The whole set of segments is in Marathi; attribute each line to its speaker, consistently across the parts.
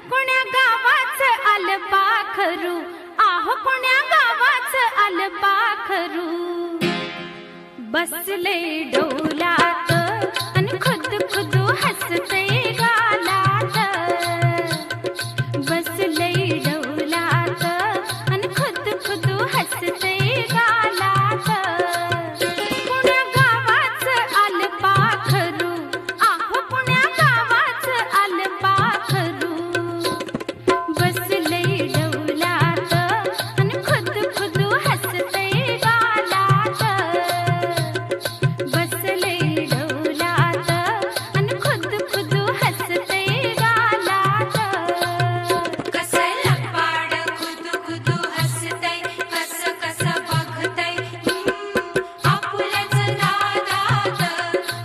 Speaker 1: कोण्या गावाचं आलं पाखरू, आहो कोण्या गावाचं आलं पाखरू. बसले डोलात आणि खुद खुद हसते गालात. बसले डोलात आणि खुद खुद हसते गालात. पुण्या गावाचं आलं पाखरू, आहो पुण्या गावाचं आलं पाखरू. बसले डोलात आणि खुद खुद हसते गालात. बसले डोलात आणि खुद खुद हसते गालात.
Speaker 2: कसं लपाड खुद खुद हसतय, कसं कसं बघतय आपुल्याच नादात.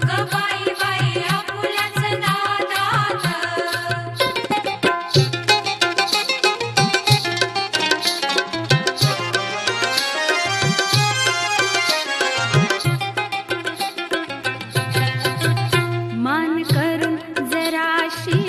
Speaker 2: ग बाई बाई आपुल्याच नादात.
Speaker 1: मान करून जराशी